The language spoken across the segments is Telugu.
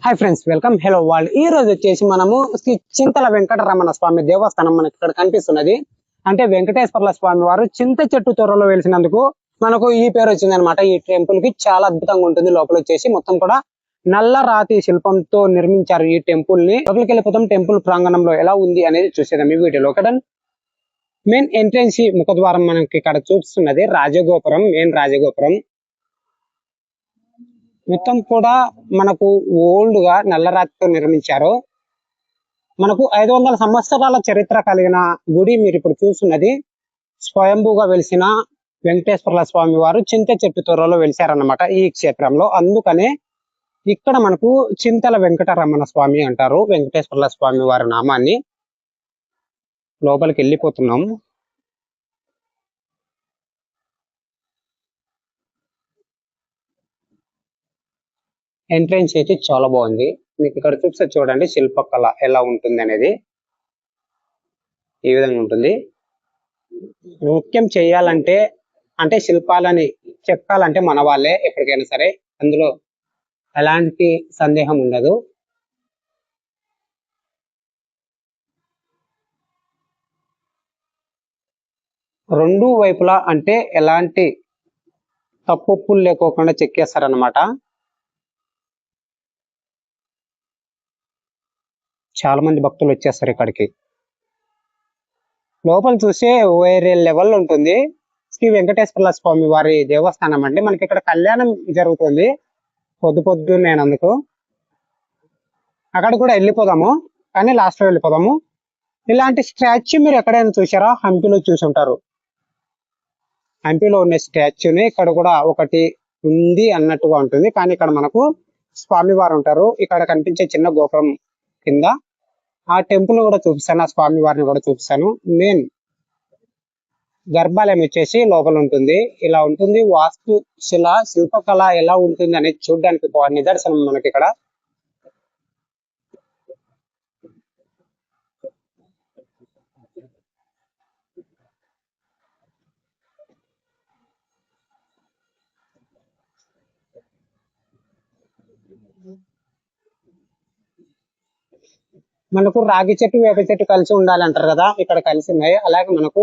Hi friends, welcome. Hello world. ఈ రోజు వచ్చేసి మనము శ్రీ చింతల వెంకటరమణ స్వామి దేవస్థానం మనకి ఇక్కడ కనిపిస్తున్నది. అంటే వెంకటేశ్వర్ల స్వామి వారు చింత చెట్టు త్వరలో వెలిసినందుకు మనకు ఈ పేరు వచ్చింది అనమాట. ఈ టెంపుల్ కి చాలా అద్భుతంగా ఉంటుంది. లోపల వచ్చేసి మొత్తం కూడా నల్ల రాతి శిల్పంతో నిర్మించారు ఈ టెంపుల్ ని. లోపలికి వెళ్ళిపోతాం. టెంపుల్ ప్రాంగణంలో ఎలా ఉంది అనేది చూసేదాం ఈ వీడియోలో. ఒకటి మెయిన్ ఎంట్రెన్స్ ముఖద్వారం మనకి ఇక్కడ చూపిస్తున్నది రాజగోపురం, మెయిన్ రాజగోపురం. మొత్తం కూడా మనకు ఓల్డ్ గా నల్లరాతితో నిర్మించారు. మనకు 500 సంవత్సరాల చరిత్ర కలిగిన గుడి మీరు ఇప్పుడు చూస్తున్నది. స్వయంభూగా వెలిసిన వెంకటేశ్వర్ల స్వామి వారు చింత చెట్టు త్వరలో వెలిసారన్నమాట ఈ క్షేత్రంలో. అందుకనే ఇక్కడ మనకు చింతల వెంకటరమణ స్వామి అంటారు వెంకటేశ్వర్ల స్వామి వారి నామాన్ని. లోపలికి వెళ్ళిపోతున్నాం. ఎంట్రెన్స్ అయితే చాలా బాగుంది. మీకు ఇక్కడ చూస్తే చూడండి శిల్పకళ ఎలా ఉంటుంది అనేది. ఈ విధంగా ఉంటుంది. నృత్యం చేయాలంటే అంటే శిల్పాలని చెక్కాలంటే మన వాళ్ళే ఎప్పటికైనా సరే, అందులో ఎలాంటి సందేహం ఉండదు. రెండు వైపులా అంటే ఎలాంటి తప్పులు లేకోకుండా చెక్కేస్తారనమాట. చాలా మంది భక్తులు వచ్చేస్తారు ఇక్కడికి. లోపల చూస్తే వేరే లెవెల్ ఉంటుంది. శ్రీ వెంకటేశ్వర్ల స్వామి వారి దేవస్థానం అంటే మనకి ఇక్కడ కళ్యాణం జరుగుతుంది పొద్దునేనందుకు. అక్కడ కూడా వెళ్ళిపోదాము, కానీ లాస్ట్ లో వెళ్ళిపోదాము. ఇలాంటి స్టాచ్యూ మీరు ఎక్కడైనా చూసారా? హంపీలో చూసి ఉంటారు. హంపీలో ఉన్న స్టాచ్యూని ఇక్కడ కూడా ఒకటి ఉంది అన్నట్టుగా ఉంటుంది, కానీ ఇక్కడ మనకు స్వామివారు ఉంటారు. ఇక్కడ కనిపించే చిన్న గోపురం కింద ఆ టెంపుల్ కూడా చూపిస్తాను, ఆ స్వామి వారిని కూడా చూపిస్తాను. మెయిన్ గర్భాలయం వచ్చేసి లోపల ఉంటుంది. ఇలా ఉంటుంది. వాస్తు శిల్పకళ ఎలా ఉంటుంది అనేది చూడడానికి నిదర్శనం మనకి ఇక్కడ. మనకు రాగి చెట్టు వేప చెట్టు కలిసి ఉండాలంటారు కదా, ఇక్కడ కలిసి ఉన్నాయి. అలాగే మనకు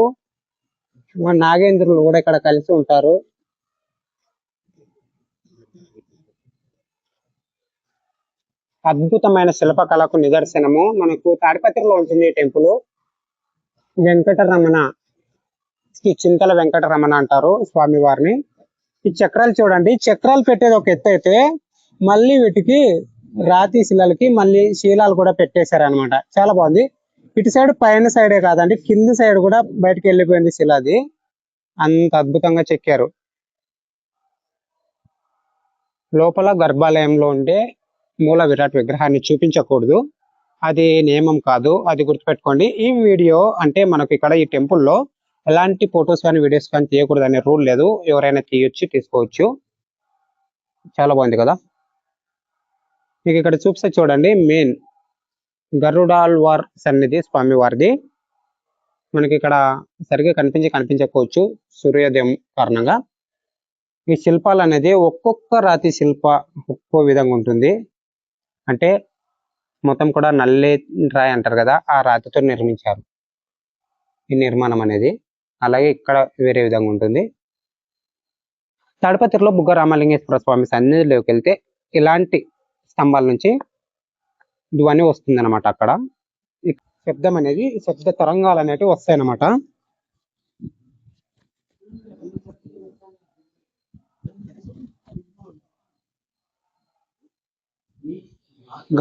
నాగేంద్రులు కూడా ఇక్కడ కలిసి ఉంటారు. అద్భుతమైన శిల్పకళకు నిదర్శనము మనకు తాడిపత్రిలో ఉంటుంది ఈ టెంపుల్. వెంకటరమణ, శ్రీ చింతల వెంకటరమణ అంటారు స్వామి వారిని. ఈ చక్రాలు చూడండి, చక్రాలు పెట్టేది ఒక ఎత్తు అయితే మళ్ళీ వీటికి రాతి శిలలకి మళ్ళీ శీలాలు కూడా పెట్టేశారు అనమాట. చాలా బాగుంది. ఇటు సైడ్ పైన సైడే కాదండి, కింది సైడ్ కూడా బయటకు వెళ్ళిపోయింది శిల. అది అంత అద్భుతంగా చెక్కారు. లోపల గర్భాలయంలో ఉండే మూల విరాట్ విగ్రహాన్ని చూపించకూడదు, అది నియమం కాదు, అది గుర్తుపెట్టుకోండి. ఈ వీడియో అంటే మనకు ఇక్కడ ఈ టెంపుల్లో ఎలాంటి ఫొటోస్ కానీ వీడియోస్ కానీ తీయకూడదు అనే రూల్ లేదు. ఎవరైనా తీసుకోవచ్చు. చాలా బాగుంది కదా. మీకు ఇక్కడ చూపిస్తే చూడండి, మెయిన్ గరుడాల్వార్ సన్నిధి స్వామి వారిది. మనకి ఇక్కడ సరిగ్గా కనిపించకపోవచ్చు సూర్యోదయం కారణంగా. ఈ శిల్పాలు అనేది ఒక్కొక్క రాతి శిల్ప ఒక్కో విధంగా ఉంటుంది. అంటే మొత్తం కూడా నల్లే రాయి అంటారు కదా, ఆ రాతితో నిర్మించారు ఈ నిర్మాణం అనేది. అలాగే ఇక్కడ వేరే విధంగా ఉంటుంది. తాడిపత్రిలో బుగ్గ రామలింగేశ్వర స్వామి సన్నిధిలోకి వెళ్తే ఇలాంటి స్తంభాల నుంచి ధ్వని వస్తుంది అనమాట. అక్కడ శబ్దం అనేది, శబ్ద తరంగాలు అనేవి వస్తాయి అన్నమాట.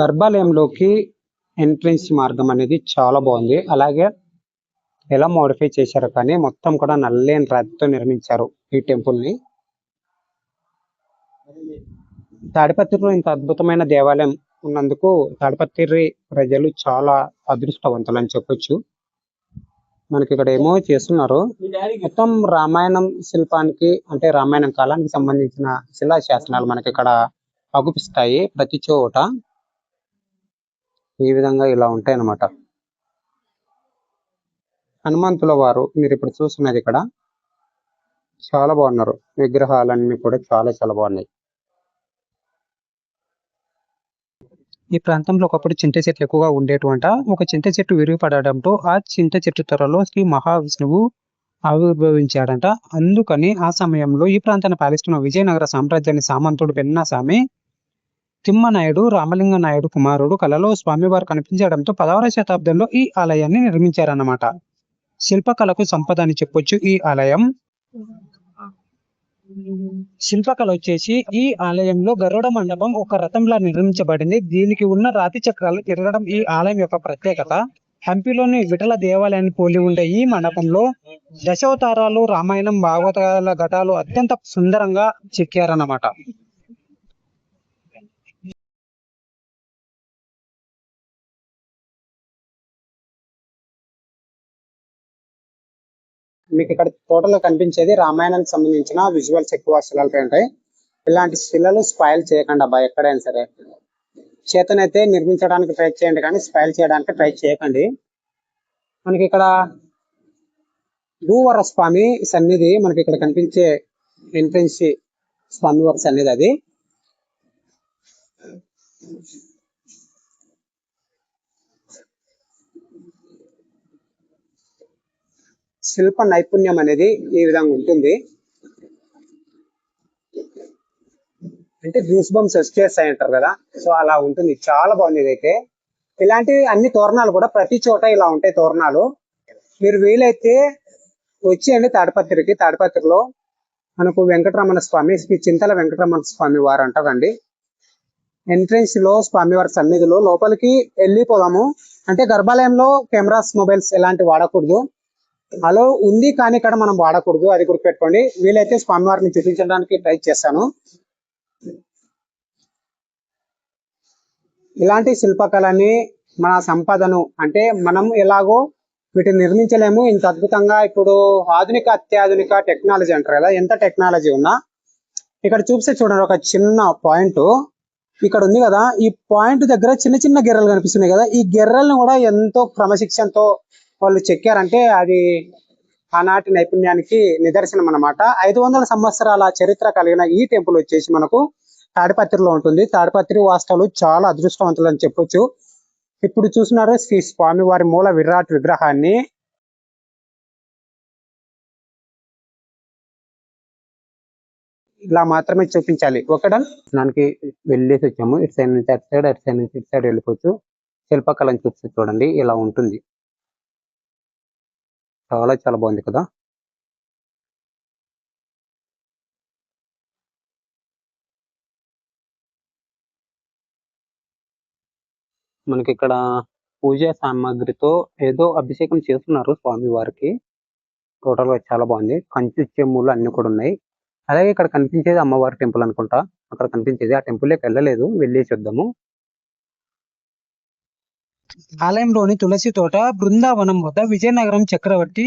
గర్భాలయంలోకి ఎంట్రెన్స్ మార్గం అనేది చాలా బాగుంది. అలాగే ఎలా మోడిఫై చేశారు, కానీ మొత్తం కూడా నల్లేని రాతితో నిర్మించారు ఈ టెంపుల్ ని. తాడిపత్రిలో ఇంత అద్భుతమైన దేవాలయం ఉన్నందుకు తాడిపత్రి ప్రజలు చాలా అదృష్టవంతులు అని చెప్పొచ్చు. మనకి ఇక్కడ ఏమో చేస్తున్నారు. మొత్తం రామాయణం శిల్పానికి అంటే రామాయణం కాలానికి సంబంధించిన శిలా శాసనాలు మనకి ఇక్కడ అగుపిస్తాయి ప్రతి చోట. ఈ విధంగా ఇలా ఉంటాయి అన్నమాట. హనుమంతుల వారు మీరు ఇప్పుడు చూస్తున్నది ఇక్కడ చాలా బాగున్నారు. విగ్రహాలన్నీ కూడా చాలా చాలా బాగున్నాయి. ఈ ప్రాంతంలో ఒకప్పుడు చింత చెట్లు ఎక్కువగా ఉండేటువంట. ఒక చింత చెట్టు విరిగిపడడంతో ఆ చింత చెట్టు త్వరలో శ్రీ మహావిష్ణువు ఆవిర్భవించాడంట. అందుకని ఆ సమయంలో ఈ ప్రాంతాన్ని పాలిస్తున్న విజయనగర సామ్రాజ్యాన్ని సామంతుడు పెన్నసామి తిమ్మనాయుడు రామలింగ నాయుడు కుమారుడు కలలో స్వామివారు కనిపించడంతో 16వ శతాబ్దంలో ఈ ఆలయాన్ని నిర్మించారన్నమాట. శిల్పకళకు సంపద అని చెప్పొచ్చు ఈ ఆలయం. శిల్పకళ వచ్చేసి ఈ ఆలయంలో గరుడ మండపం ఒక రథంలా నిర్మించబడింది. దీనికి ఉన్న రాతి చక్రాలు తిరగడం ఈ ఆలయం యొక్క ప్రత్యేకత. హంపిలోని విఠల దేవాలయాన్ని పోలి ఉండే ఈ మండపంలో దశావతారాలు, రామాయణం, భాగవతాల ఘటాలు అత్యంత సుందరంగా చెక్కారన్నమాట. మీకు ఇక్కడ టోటల్ గా కనిపించేది రామాయణానికి సంబంధించిన విజువల్స్ ఎక్కువ శిలలపై ఉంటాయి. ఇలాంటి శిలలు స్పాయిల్ చేయకండి అబ్బా, ఎక్కడైనా సరే. చేతనైతే నిర్మించడానికి ట్రై చేయండి కానీ స్పాయిల్ చేయడానికి ట్రై చేయకండి. మనకి ఇక్కడ భూవర స్వామి సన్నిధి మనకి ఇక్కడ కనిపించే ఎంట్రెన్స్ స్వామివారి సన్నిధి అది. శిల్ప నైపుణ్యం అనేది ఈ విధంగా ఉంటుంది. అంటే గూస్ బంప్స్ వచ్చేస్తాయి అంటారు కదా, సో అలా ఉంటుంది. చాలా బాగుంది ఇదైతే. ఇలాంటివి అన్ని తోరణాలు కూడా ప్రతి చోట ఇలా ఉంటాయి తోరణాలు. మీరు వీలైతే వచ్చేయండి తాడిపత్రికి. తాడిపత్రిలో మనకు వెంకటరమణ స్వామి, శ్రీ చింతల వెంకటరమణ స్వామి వారు అంటారండి. ఎంట్రెన్స్ లో స్వామివారి సన్నిధిలో లోపలికి వెళ్ళిపోదాము. అంటే గర్భాలయంలో కెమెరాస్, మొబైల్స్ ఎలాంటి వాడకూడదు. అలో ఉంది కానీ ఇక్కడ మనం వాడకూడదు, అది గుర్తుపెట్టుకోండి. వీలైతే స్వామివారిని చూపించడానికి ట్రై చేస్తాను. ఇలాంటి శిల్పకళని, మన సంపదను, అంటే మనం ఎలాగో వీటిని నిర్మించలేము. ఇంత అద్భుతంగా ఇప్పుడు ఆధునిక అత్యాధునిక టెక్నాలజీ అంటారు కదా, ఎంత టెక్నాలజీ ఉన్నా ఇక్కడ చూపిస్తే చూడండి. ఒక చిన్న పాయింట్ ఇక్కడ ఉంది కదా, ఈ పాయింట్ దగ్గర చిన్న చిన్న గెర్రలు కనిపిస్తున్నాయి కదా, ఈ గెర్రలను కూడా ఎంతో క్రమశిక్షణతో వాళ్ళు చెక్కారంటే అది ఆనాటి నైపుణ్యానికి నిదర్శనం అన్నమాట. 500 సంవత్సరాల చరిత్ర కలిగిన ఈ టెంపుల్ వచ్చేసి మనకు తాడిపత్రిలో ఉంటుంది. తాడిపత్రి వాస్తవులు చాలా అదృష్టవంతులు అని చెప్పొచ్చు. ఇప్పుడు చూస్తున్నారు శ్రీ స్వామివారి మూల విరాట్ విగ్రహాన్ని. ఇలా మాత్రమే చూపించాలి. ఒకట దానికి వెళ్ళేసి వచ్చాము. ఇటు సైడ్ నుంచి అటు సైడ్, అటు సైడ్ నుంచి ఇటు సైడ్ వెళ్ళిపోవచ్చు. శిల్పకళను చూస్తే చూడండి ఇలా ఉంటుంది. చాలా చాలా బాగుంది కదా. మనకి ఇక్కడ పూజా సామాగ్రితో ఏదో అభిషేకం చేస్తున్నారు స్వామి వారికి. టోటల్ గా చాలా బాగుంది. కంచు చెమ్ములు అన్ని కూడా ఉన్నాయి. అలాగే ఇక్కడ కనిపించేది అమ్మవారి టెంపుల్ అనుకుంటా. అక్కడ కనిపించేది ఆ టెంపుల్ లోకి వెళ్ళలేదు, వెళ్ళి చూద్దాము. ఆలయంలోని తులసి తోట బృందావనం వద్ద విజయనగరం చక్రవర్తి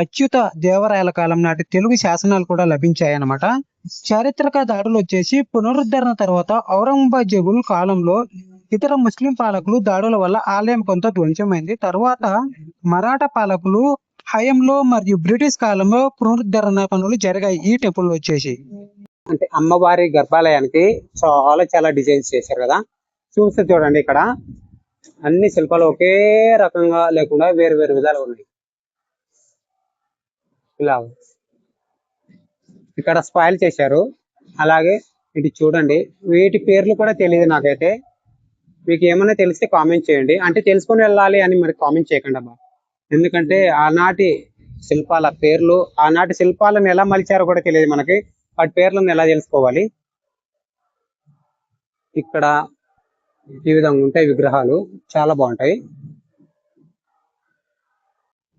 అచ్యుత దేవరాయల కాలం నాటి తెలుగు శాసనాలు కూడా లభించాయన్నమాట. చారిత్రక దాడులు వచ్చేసి పునరుద్ధరణ తర్వాత ఔరంగజేబుల్ కాలంలో ఇతర ముస్లిం పాలకులు దాడుల వల్ల ఆలయం కొంత ధ్వంసమైంది. తర్వాత మరాఠా పాలకులు హయంలో మరియు బ్రిటిష్ కాలంలో పునరుద్ధరణ పనులు జరిగాయి ఈ టెంపుల్ వచ్చేసి. అంటే అమ్మవారి గర్భాలయానికి చాలా చాలా డిజైన్స్ చేశారు కదా, చూస్తే చూడండి. ఇక్కడ అన్ని శిల్పాలు ఒకే రకంగా లేకుండా వేరు వేరు విధాలు ఉన్నాయి. ఇలా ఇక్కడ స్పాయిల్ చేశారు. అలాగే ఇటు చూడండి, వీటి పేర్లు కూడా తెలియదు నాకైతే. మీకు ఏమైనా తెలిస్తే కామెంట్ చేయండి. అంటే తెలుసుకొని వెళ్ళాలి అని మరి కామెంట్ చేయకండి అబ్బా, ఎందుకంటే ఆనాటి శిల్పాల పేర్లు, ఆనాటి శిల్పాలను ఎలా మలిచారో కూడా తెలియదు మనకి. వాటి పేర్లను ఎలా తెలుసుకోవాలి. ఇక్కడ ఈ విధంగా ఉంటాయి విగ్రహాలు, చాలా బాగుంటాయి.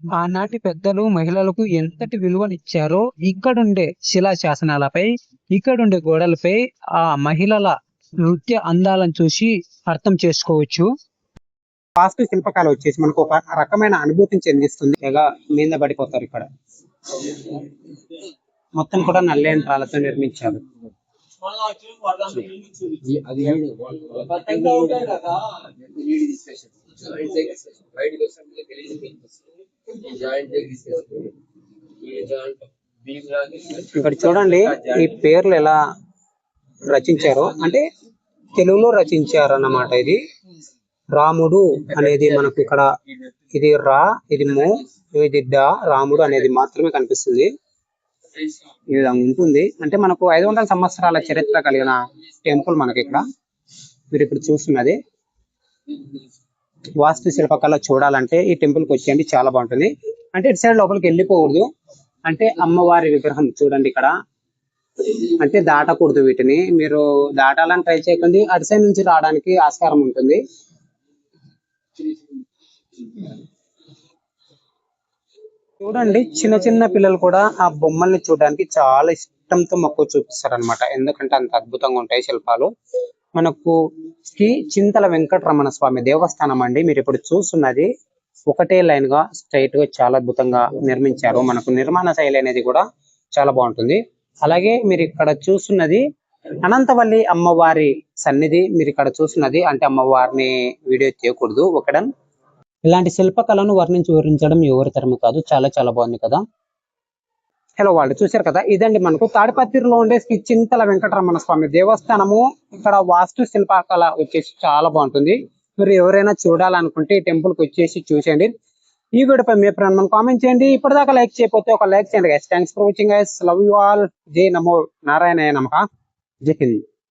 ఆనాటి పెద్దలు మహిళలకు ఎంతటి విలువనిచ్చారో ఇక్కడుండే శిలా శాసనాలపై, ఇక్కడుండే గోడలపై ఆ మహిళల నృత్య అందాలను చూసి అర్థం చేసుకోవచ్చు. వాస్తు శిల్పకళ వచ్చేసి మనకు ఒక రకమైన అనుభూతిని చెందిస్తుంది. తెగ మీద పడిపోతారు. ఇక్కడ మొత్తం కూడా నల్లేంట్రాలతో నిర్మించారు. ఇక్కడ చూడండి ఈ పేర్లు ఎలా రచించారో. అంటే తెలుగులో రచించారన్నమాట. ఇది రాముడు అనేది మనకు ఇక్కడ ఇది రా, ఇది ము, ఇది డ, రాముడు అనేది మాత్రమే కనిపిస్తుంది. ఈ విధంగా ఉంటుంది. అంటే మనకు 500 సంవత్సరాల చరిత్ర కలిగిన టెంపుల్ మనకి ఇక్కడ మీరు ఇప్పుడు చూస్తున్నది. వాస్తు శిల్పకళ చూడాలంటే ఈ టెంపుల్ కి వచ్చేయండి, చాలా బాగుంటుంది. అంటే ఇటు సైడ్ లోపలికి వెళ్ళిపోకూడదు. అంటే అమ్మవారి విగ్రహం చూడండి ఇక్కడ, అంటే దాటకూడదు. వీటిని మీరు దాటాలని ట్రై చేయకండి, అటు సైడ్ నుంచి రావడానికి ఆస్కారం ఉంటుంది. చూడండి, చిన్న చిన్న పిల్లలు కూడా ఆ బొమ్మల్ని చూడడానికి చాలా ఇష్టంతో మక్కువ చూపిస్తారనమాట. ఎందుకంటే అంత అద్భుతంగా ఉంటాయి శిల్పాలు. మనకు శ్రీ చింతల వెంకటరమణ స్వామి దేవస్థానం అండి. మీరు ఇప్పుడు చూస్తున్నది ఒకటే లైన్ గా స్ట్రైట్ గా చాలా అద్భుతంగా నిర్మించారు. మనకు నిర్మాణ శైలి అనేది కూడా చాలా బాగుంటుంది. అలాగే మీరు ఇక్కడ చూస్తున్నది అనంతవల్లి అమ్మవారి సన్నిధి. మీరు ఇక్కడ చూస్తున్నది, అంటే అమ్మవారిని వీడియో చేయకూడదు ఒకడం. ఇలాంటి శిల్పకళను వివరించడం ఎవరి తరము కాదు. చాలా చాలా బాగుంది కదా. హలో వాళ్ళు చూశారు కదా, ఇదండి మనకు తాడిపత్రిలో ఉండే శ్రీ చింతల వెంకటరమణ స్వామి దేవస్థానము. ఇక్కడ వాస్తు శిల్పకళ వచ్చేసి చాలా బాగుంటుంది. మీరు ఎవరైనా చూడాలనుకుంటే ఈ టెంపుల్ కి వచ్చేసి చూసేయండి. ఈ వీడియోపై మీ అభిప్రాయం కామెంట్ చేయండి. ఇప్పటిదాకా లైక్ చేయకపోతే ఒక లైక్ చేయండి guys. Thanks for watching guys. Love you all. జై నమో నారాయణ నమః. జై హింద్.